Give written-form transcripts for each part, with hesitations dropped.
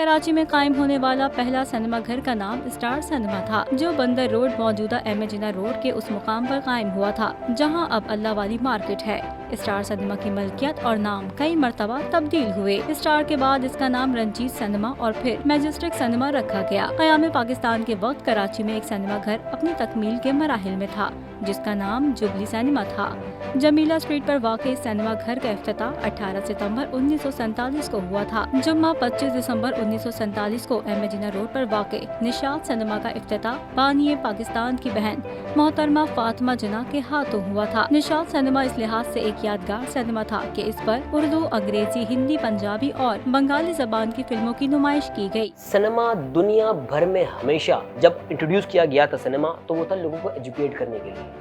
कराची में कायम होने वाला पहला सिनेमा घर का नाम स्टार सिनेमा था, जो बंदर रोड मौजूदा एमेजिना रोड के उस मुकाम पर कायम हुआ था जहां अब अल्लाह वाली मार्केट है। स्टार सिनेमा की मलकियत और नाम कई मर्तबा तब्दील हुए। स्टार के बाद इसका नाम रंजीत सिनेमा और फिर मैजेस्टिक सिनेमा रखा गया। क़याम पाकिस्तान के वक्त कराची में एक सिनेमा घर अपनी तकमील के मराहिल में था, जिसका नाम जुबली सिनेमा था। जमीला स्ट्रीट पर वाक़ई सिनेमा घर का इफ्तिताह 18 सितंबर 1947 को हुआ था। जुम्मा 25 दिसंबर 1947 को एमेजिना रोड पर वाक़ई निशात सिनेमा का इफ्तिताह बानिए पाकिस्तान की बहन मोहतरमा फातिमा जिन्ना के हाथों हुआ था। निशात सिनेमा इस लिहाज से एक यादगार सिनेमा था कि इस पर उर्दू, अंग्रेजी, हिंदी, पंजाबी और बंगाली जबान की फिल्मों की नुमाइश की गई। सिनेमा दुनिया भर में हमेशा जब इंट्रोड्यूस किया गया था सिनेमा, तो वो था लोगों को एजुकेट करने के लिए।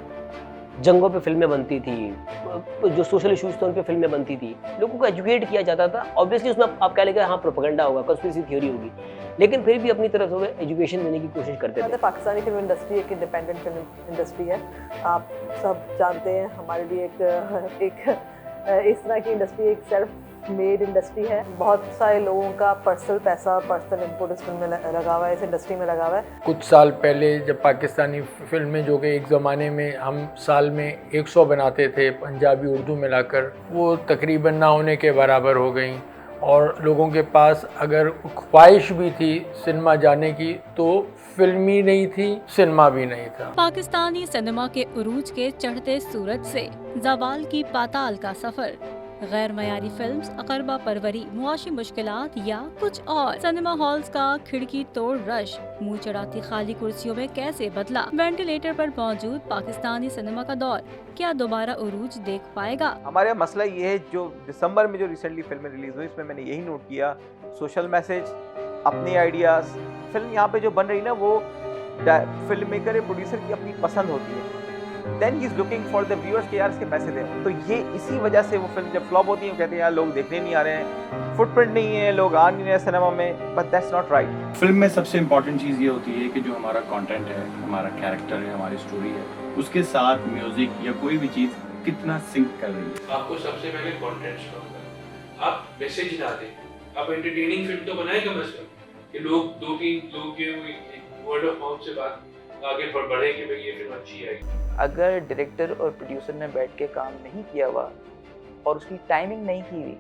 जंगों पे फिल्में बनती थी, जो सोशल इश्यूज थे उन पे फिल्में बनती थी, लोगों को एजुकेट किया जाता था। ऑब्वियसली उसमें आप कह लेंगे हाँ प्रोपेगेंडा होगा, कंस्पिरेसी थ्योरी होगी, लेकिन फिर भी अपनी तरफ से वो एजुकेशन देने की कोशिश करते थे। पाकिस्तानी फिल्म इंडस्ट्री एक इंडिपेंडेंट फिल्म इंडस्ट्री है, आप सब जानते हैं। हमारे लिए एक इस तरह की इंडस्ट्री एक सेल्फ मेड इंडस्ट्री है। बहुत सारे लोगों का पर्सनल पैसा, पर्सनल इनपुट इस फिल्म में लगा हुआ है, इस इंडस्ट्री में लगा हुआ है। कुछ साल पहले जब पाकिस्तानी फिल्में, जो कि एक ज़माने में हम साल में 100 बनाते थे पंजाबी उर्दू मिलाकर, वो तकरीबन ना होने के बराबर हो गई। और लोगों के पास अगर ख्वाहिश भी थी सिनेमा जाने की, तो फिल्म ही नहीं थी, सिनेमा भी नहीं था। पाकिस्तानी सिनेमा के उरूज के चढ़ते सूरज से जवाल की पाताल का सफर, गैर मयारी फिल्म्स, अकरबा परवरी, मुआशी मुश्किलात या कुछ और। सिनेमा हॉल्स का खिड़की तोड़ रश मुंह चढ़ाती खाली कुर्सियों में कैसे बदला। वेंटिलेटर पर मौजूद पाकिस्तानी सिनेमा का दौर क्या दोबारा उरूज देख पाएगा? हमारे यहाँ मसला ये है, जो दिसंबर में जो रिसेंटली फिल्में रिलीज हुई, इसमें मैंने यही नोट किया, सोशल मैसेज, अपने आइडियाज। फिल्म यहाँ पे जो बन रही ना, वो फिल्म मेकर या प्रोड्यूसर की अपनी पसंद होती है। Then he is looking for the viewers के यार इसके पैसे दें। तो ये इसी वजह से वो फिल्म जब फ्लॉप होती है, कहते हैं यार लोग देखने नहीं आ रहे हैं, फुटप्रिंट नहीं है, लोग आ नहीं रहे सिनेमा में। But that's not right. Film में सबसे इम्पॉर्टेंट चीज़ ये होती है कि जो हमारा कंटेंट है, हमारा कैरेक्टर है, हमारी स्टोरी है, उसके साथ म्यूजिक या कोई भी चीज़ कितना सिंक कर रही है। आपको सबसे पहले कंटेंट स्ट्रॉन्ग करना, आप मैसेज ना दें, आप एंटरटेनिंग फिल्म तो बनाए कम से कम कि लोग 2-3 लोग के वर्ड ऑफ माउथ से बात आगे बढ़े कि भाई ये फिल्म अच्छी है। अगर डायरेक्टर और प्रोड्यूसर ने बैठ के काम नहीं किया हुआ और उसकी टाइमिंग नहीं की हुई,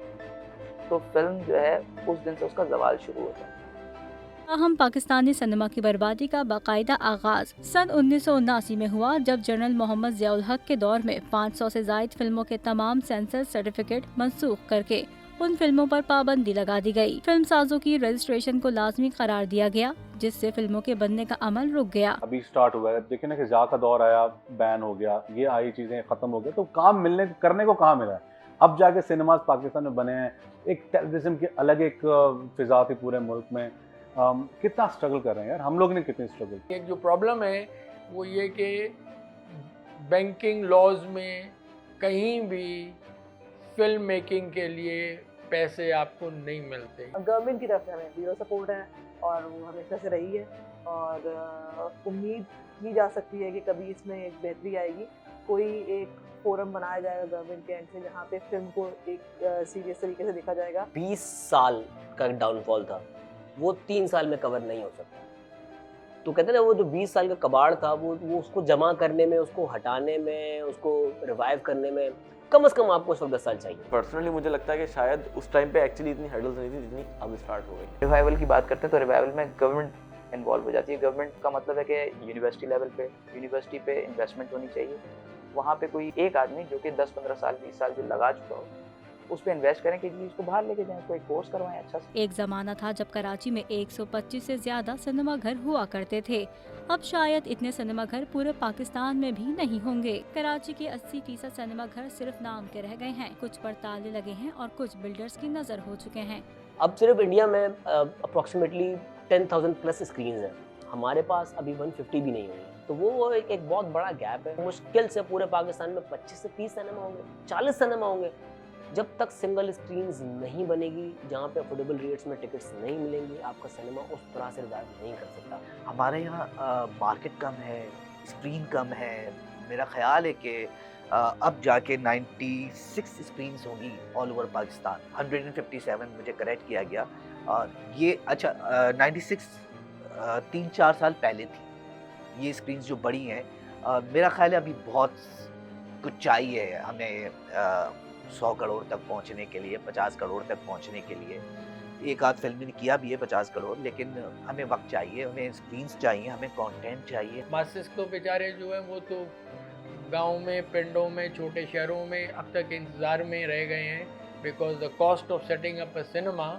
तो फिल्म जो है उस दिन से उसका ज़वाल शुरू होता है। हम पाकिस्तानी सिनेमा की बर्बादी का बाकायदा आगाज सन 1979 में हुआ, जब जनरल मोहम्मद ज़ियाउल हक के दौर में 500 से ज़ायद फिल्मों के तमाम सेंसर सर्टिफिकेट मनसूख करके उन फिल्मों पर पाबंदी लगा दी गई। फिल्म साजों की रजिस्ट्रेशन को लाजमी करार दिया गया, जिससे फिल्मों के बनने का अमल रुक गया। अभी स्टार्ट हुआ है, देखिए ना कि जा का दौर आया, बैन हो गया, ये आई चीजें खत्म हो गया, तो काम करने को कहाँ मिला है? अब जाके सिनेमाज पाकिस्तान में बने हैं, एक टेररिज्म की अलग एक फिजा थी पूरे मुल्क में। कितना स्ट्रगल कर रहे हैं यार हम लोग ने, कितनी स्ट्रगल। एक जो प्रॉब्लम है वो ये कि बैंकिंग लॉज में कहीं भी फिल्म मेकिंग के लिए पैसे आपको नहीं मिलते। गवर्नमेंट की तरफ से हमें जीरो सपोर्ट है और वो हमेशा से रही है, और उम्मीद की जा सकती है कि कभी इसमें एक बेहतरी आएगी। कोई एक फोरम बनाया जाएगा गवर्नमेंट के एंड से, जहाँ पे फिल्म को एक सीरियस तरीके से देखा जाएगा। 20 साल का डाउनफॉल था, वो 3 साल में कवर नहीं हो सकता। तो कहते हैं ना, वो जो 20 साल का कबाड़ था, वो उसको जमा करने में, उसको हटाने में, उसको रिवाइव करने में कम से कम आपको 10 साल चाहिए। पर्सनली मुझे लगता है कि शायद उस टाइम पे एक्चुअली इतनी हर्डल्स नहीं थी जितनी अब स्टार्ट हो गई। रिवाइवल की बात करते हैं तो रिवाइवल में गवर्नमेंट इन्वॉल्व हो जाती है। गवर्नमेंट का मतलब है कि यूनिवर्सिटी लेवल पे, यूनिवर्सिटी पे इन्वेस्टमेंट होनी चाहिए। वहाँ पे कोई एक आदमी जो कि 10-15 साल 20 साल जो लगा चुका हो, उस पर इन्वेस्ट करें कि उसको बाहर लेके जाएं, कोई कोर्स करवाएं अच्छा से। एक जमाना था जब कराची में 125 से ज्यादा सिनेमा घर हुआ करते थे। अब शायद इतने सिनेमा घर पूरे पाकिस्तान में भी नहीं होंगे। कराची के 80% सिनेमा घर सिर्फ नाम के रह गए हैं, कुछ पर ताले लगे हैं और कुछ बिल्डर्स की नजर हो चुके हैं। अब सिर्फ इंडिया में अप्रोक्सीमेटली 10,000 प्लस स्क्रीन हैं, हमारे पास अभी 150 भी नहीं हुई। तो वो एक बहुत बड़ा गैप है। मुश्किल से पूरे पाकिस्तान में 25 से 30 सिनेमा होंगे, 40 सिनेमा होंगे। जब तक सिंगल स्क्रीन्स नहीं बनेगी, जहाँ पे अफोर्डेबल रेट्स में टिकट्स नहीं मिलेंगी, आपका सिनेमा उस तरह से रिवाइव नहीं कर सकता। हमारे यहाँ मार्केट कम है, स्क्रीन कम है। मेरा ख्याल है कि अब जाके 96 स्क्रीन्स होंगी ऑल ओवर पाकिस्तान। 157 मुझे करेक्ट किया गया, और ये अच्छा 96 3-4 साल पहले थी ये स्क्रीन्स जो बड़ी हैं। मेरा ख्याल है अभी बहुत कुछ चाहिए हमें 100 करोड़ तक पहुंचने के लिए, 50 करोड़ तक पहुंचने के लिए। एक आध फिल्म ने किया भी है 50 करोड़, लेकिन हमें वक्त चाहिए, हमें स्क्रीन्स चाहिए, हमें कंटेंट चाहिए। मासेस तो बेचारे जो हैं वो तो गांव में, पिंडों में, छोटे शहरों में अब तक इंतज़ार में रह गए हैं, because the cost of setting up a cinema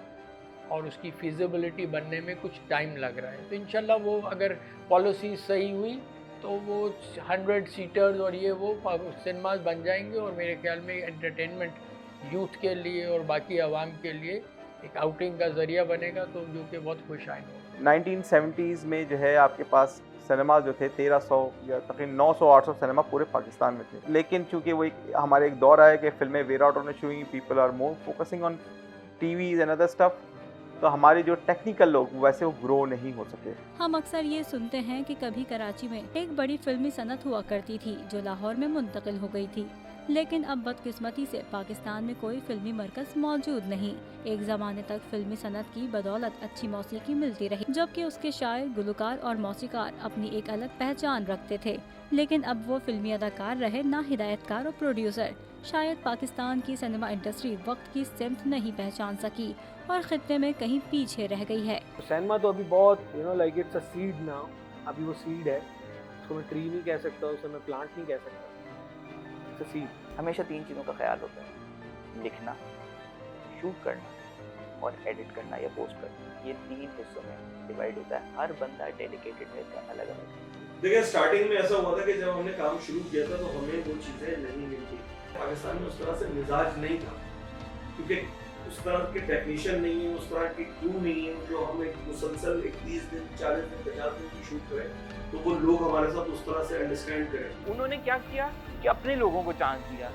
और उसकी फिजिबिलिटी बनने में कुछ टाइम लग रहा है। तो इंशाल्लाह वो अगर पॉलिसी सही हुई तो वो 100 सीटर्स और ये वो सिनेमाज बन जाएंगे और मेरे ख्याल में एंटरटेनमेंट यूथ के लिए और बाकी आवाम के लिए एक आउटिंग का जरिया बनेगा, तो जो कि बहुत खुश आएंगे। 1970s में जो है आपके पास सिनेमा जो थे 1300 या तकरीबन 900-800 सिनेमा पूरे पाकिस्तान में थे, लेकिन चूंकि वो हमारे एक दौर आया कि फिल्में वेयर आउट होने शुरू हुई, people are more focusing on TVs and other stuff, तो हमारे जो टेक्निकल लोग वैसे वो ग्रो नहीं हो सके। हम अक्सर ये सुनते हैं कि कभी कराची में एक बड़ी फिल्मी सनत हुआ करती थी जो लाहौर में मुंतकिल हो गई थी, लेकिन अब बदकिस्मती से पाकिस्तान में कोई फिल्मी मरकज मौजूद नहीं। एक जमाने तक फिल्मी सनत की बदौलत अच्छी मौसीकी मिलती रही, जबकि उसके शायर, गुलकार और मौसीकार अपनी एक अलग पहचान रखते थे, लेकिन अब वो फिल्मी अदाकार रहे ना हिदायतकार और प्रोड्यूसर। शायद पाकिस्तान की सिनेमा इंडस्ट्री वक्त की सिमत नहीं पहचान सकी और खित्ते में कहीं पीछे रह गई है। सिनेमा तो अभी बहुत like it's a seed now, अभी वो सीड है, उसको मैं ट्री नहीं कह सकता, उसे मैं प्लांट नहीं कह सकता, इट्स अ सीड। हमेशा 3 चीज़ों का ख्याल होता है, लिखना, शूट करना और एडिट करना या पोस्ट करना। ये 3 हिस्सों में डिवाइड होता है, हर बंदा डेडिकेटेड है अलग अलग। देखिए स्टार्टिंग में ऐसा हुआ था कि जब हमने काम शुरू किया था तो हमें वो चीज़ें नहीं मिलती। पाकिस्तान में उस तरह से मिजाज नहीं था, क्योंकि उस तरह के टेक्नीशियन नहीं है, उस तरह की क्रू नहीं है जो हम एक मुसलसल 30 दिन, 40 दिन, 50 दिन की शूट करें, तो वो लोग हमारे साथ उस तरह से अंडरस्टैंड करें। उन्होंने क्या किया कि अपने लोगों को चांस दिया,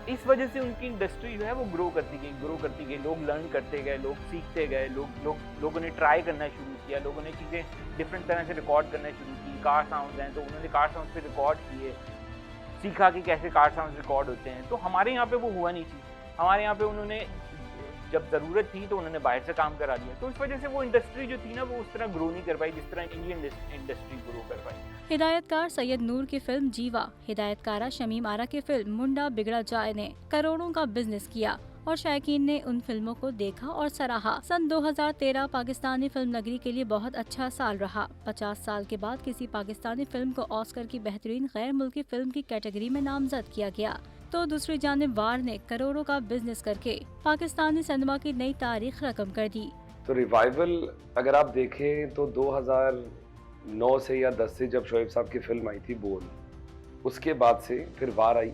इस वजह से उनकी इंडस्ट्री जो है वो ग्रो करती गई, लोग लर्न करते गए, लोग सीखते गए, लोगों ने ट्राई करना शुरू किया, लोगों ने चीज़ें डिफरेंट तरह से रिकॉर्ड करना शुरू की। कार साउंड्स हैं तो उन्होंने कार साउंड्स पे रिकॉर्ड किए, सीखा कि कैसे कार साउंड्स रिकॉर्ड होते हैं। तो हमारे यहाँ पे वो हुआ नहीं थी, हमारे यहाँ पे उन्होंने जब ज़रूरत थी तो उन्होंने बाहर से काम करा दिया, तो इस वजह से वो इंडस्ट्री जो थी ना वो उस तरह ग्रो नहीं कर पाई जिस तरह इंडियन इंडस्ट्री ग्रो कर पाई। हिदायतकार सैयद नूर की फिल्म जीवा, हिदायतकारा शमीम आरा की फिल्म मुंडा बिगड़ा जाए ने करोड़ों का बिजनेस किया और शायकीन ने उन फिल्मों को देखा और सराहा। सन 2013 पाकिस्तानी फिल्म नगरी के लिए बहुत अच्छा साल रहा। 50 साल के बाद किसी पाकिस्तानी फिल्म को ऑस्कर की बेहतरीन गैर मुल्की फिल्म की कैटेगरी में नामजद किया गया, तो दूसरी जानिब वार ने करोड़ों का बिजनेस करके पाकिस्तानी सिनेमा की नई तारीख रकम कर दी। तो रिवाइवल अगर आप देखें तो 2009 से या 10 से जब शोएब साहब की फिल्म आई थी बोल, उसके बाद से फिर वार आई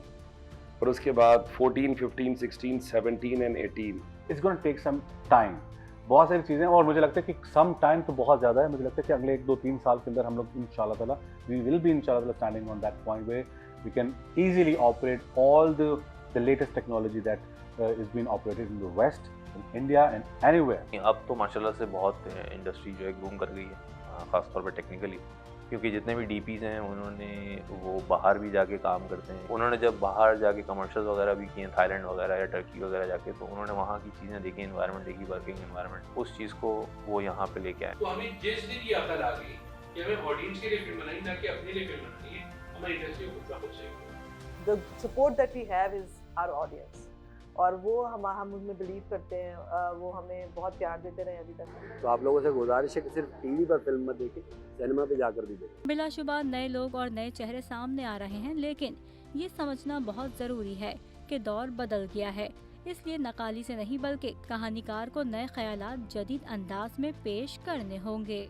और उसके बाद 14, 15, 16, 17 and 18। It's going to take some time, बहुत सारी चीज़ें, और मुझे लगता है कि सम टाइम तो बहुत ज़्यादा है। मुझे लगता है कि अगले 1-2-3 साल के अंदर हम लोग इंशाल्लाह ताला वी विल बी इंशाल्लाह standing on that point way we can easily operate all the latest technology that is being operated in the West, in India and anywhere. अब तो माशाल्लाह से बहुत इंडस्ट्री जो है ग्रूम कर गई है, ख़ासतौर पर टेक्निकली, क्योंकि जितने भी डीपीज़ हैं उन्होंने वो बाहर भी जाके काम करते हैं। उन्होंने जब बाहर जाके कमर्शियल्स वगैरह भी किए, थाईलैंड वगैरह या टर्की वगैरह जाके, तो उन्होंने वहाँ की चीज़ें देखी, एनवायरनमेंट देखी, वर्किंग एनवायरनमेंट, उस चीज़ को वो यहाँ पे लेके आए। तो हमें जिस दिन ये अकल आ गई कि हमें ऑडियंस के लिए फिल्म बनाई, ना कि अपने लिए फिल्म बनानी है, हमारी इंडस्ट्री को खुद का खुद चाहिए। The support that we have is our audience, और वो हम उसमें बिलीव करते हैं, वो हमें बहुत प्यार देते रहे अभी तक। तो आप लोगों से गुजारिश है कि सिर्फ टीवी पर फिल्म मत देखें, सिनेमा पे जाकर भी देखें। बिलाशुबा नए लोग और नए चेहरे सामने आ रहे हैं, लेकिन ये समझना बहुत ज़रूरी है कि दौर बदल गया है, इसलिए नकाली से नहीं बल्कि कहानीकार को नए ख्यालात जदीद अंदाज में पेश करने होंगे।